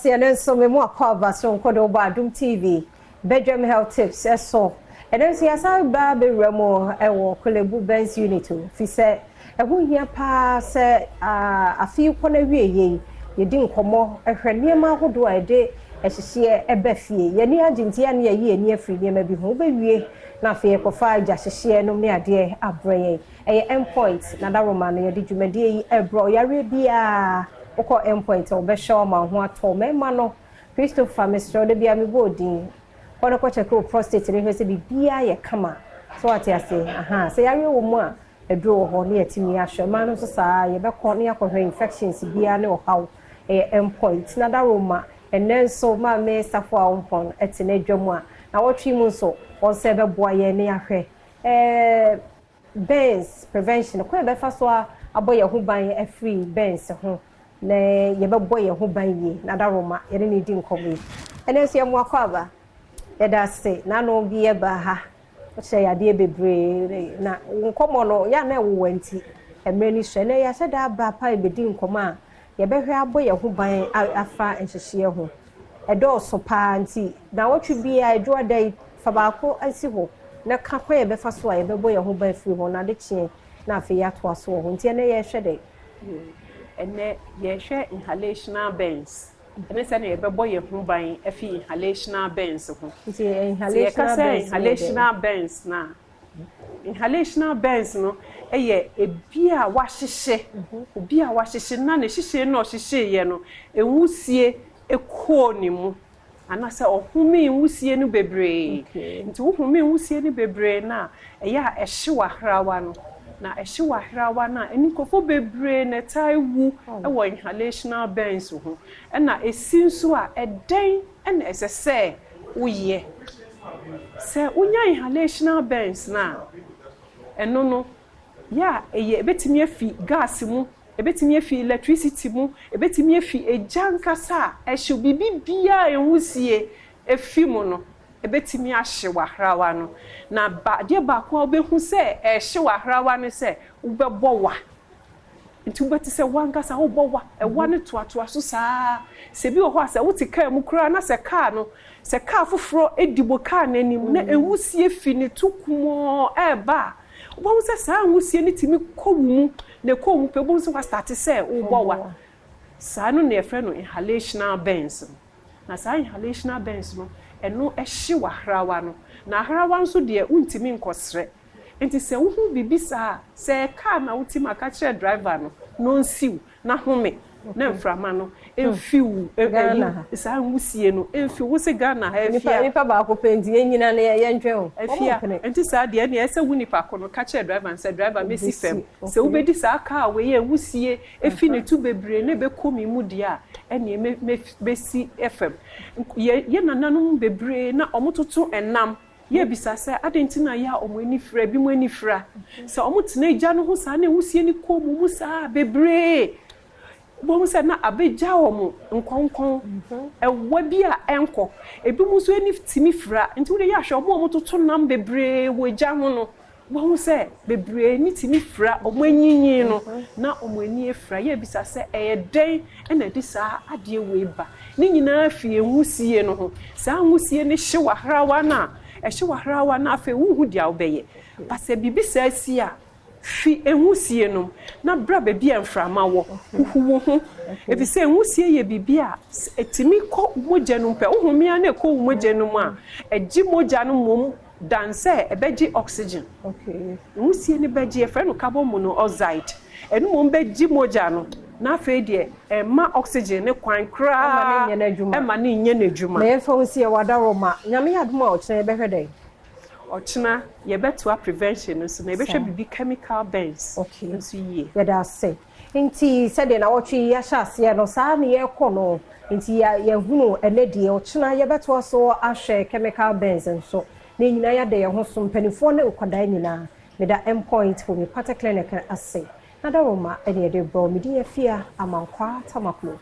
see and so me more cover so kodo Adom TV Bedroom Health Tips so and then see as I baby remo e wo Kolebu Benz unit fi say e ho hia pa say afi kona wie ye di nkomo ehwe niema hodo a de ehihie eba fie ye ni agintia na ye ni afiri niema bi ho ba wie na fe ko fa ja hihie no me ade abreye e endpoint na da roma no ye di dwumade yi ebro yare bia oko endpoint o be show ma ho ato me ma no Christopher Mr. de bia me bodin kono ko check prostate ne hwese bia ye kama so ati ase say yare wo mu a edro ho ne yatimi ahwe ma no so saa ye be ko ne akɔhwe infections bia ne o haw endpoint na da roma and then so ma me safo a wompon etine dwamu a na wotwi mu so on se be boa ye ne ahwe Benz prevention ko be fa so aboye ho ban free Benz ho na ye be boye ho ban ye na da roma ye ne di nkomo and then so ye mo akwa ye da say na no bi ye ba ha se ya de bebre na nkomo no ya na wo wanti emreni hwe na ya se da ba pa be di nkomo a ye be hwe aboye ho ban afa enhyehyɛ ho edo so pa nti na wotwe bia edwo dai fa ba ko asi ho na ka kwa ye be fa so a ye be boye ho ban free ho na de kye na afi ya to aso ho nti na ye hwe dai ene ye hwe inhalational bends ene se na ye be boye ho ban afi inhalational bends ho nti inhalational bends na inhalational bends no eye ebia wahyehye obi a wahyehye na ne hyehye no hyehye ye no ewusie ekọ ni mu anase ohumi ewusie no bebre nti ohumi ewusie no bebre na eya ehyewa hrawa no na ehyewa hrawa na enikofo bebre na taiwu ewo inhalational bends ho na esinso a eden na esese uye se unya inhalational bends na eno no ya eye betimi afi gas mu ebetimi afi electricity mu ebetimi afi ejankasa ehye bibia enwusie efi mu no ebetimi ahye wahrawa no na ba de ba ko obehu se ehye wahrawa no se ubebo wa nti ubeti se wankasa ubebo wa ewa ne toatoa so saa se bi wo ho ase wuti kaa mu kura na se kaa no se kaa foforo edibo kaa nanim na enwusie fi ne tukumo eba wo se saa nwusie ne timi kowu ne kowu pe bo so wa start se ubowa saa no na efre no inhalational bends na saa inhalational bends no eno ehye wahrawa no na ahrawa nso de untimi nkosre enti se wo hu bibisa se car na utima aka kire driver no nsiw na home na mframa no emfiw saa nwusie no emfiw wo se Ghana ha efia nipa ba ko pendi enyina na ye ntwew efia enti saa de na ese wu nipa ko no ka kire driver nse driver mesi fem se wo bedi saa car we ye nwusie efi ne tu bebre na be komi mu dia ene me besi fm ye nananum bebre na omototo enam ye bisa se adentina ya omani fra bi mu ani fra se omotena eja no ho saa na nwusie ni komu mu saa bebre bo se na abeja omo nkonkon ewa bi a enko ebi mu so ani timi fra nti wo de ya hwe omo toto nam bebre wo eja ho no bo se bebre ni timi fra omo anyinyi no na omo ani efra ye bisa se den na di saa ade we ba ni nyina afie nwusie no ho saa nwusie ni hye wahrawa na ehye wahrawa na afa wuhu dia obeye pase bibisa si a fi enwusie no na bra ba bia mframa wo huhu ho efi se enwusie ye bibia etimi ko moja no mpe ohumia na ko moja no mu a eji moja no mum danse ebeji oxygen enwusie ni beji e no carbon monoxide enu mum beji moja no na fe de ma oxygen ne kwan kra ema ne nye na dwuma na efo nsie wada roma nyame yadoma o kire be hwedai ochina ye betua prevention so na ebehwe bibi chemical bends nso yie ye da say nti sede na wotwe ya hyase no saa ne ye kɔ no nti ya hunu enedie ochina ye betua so ahwe chemical bends nso na nyina ya de ye ho so mpanifo ne ukwadan nyina me da endpoint for me pata clinic ase na da roma ene de bro me di afia amankwa tamaklo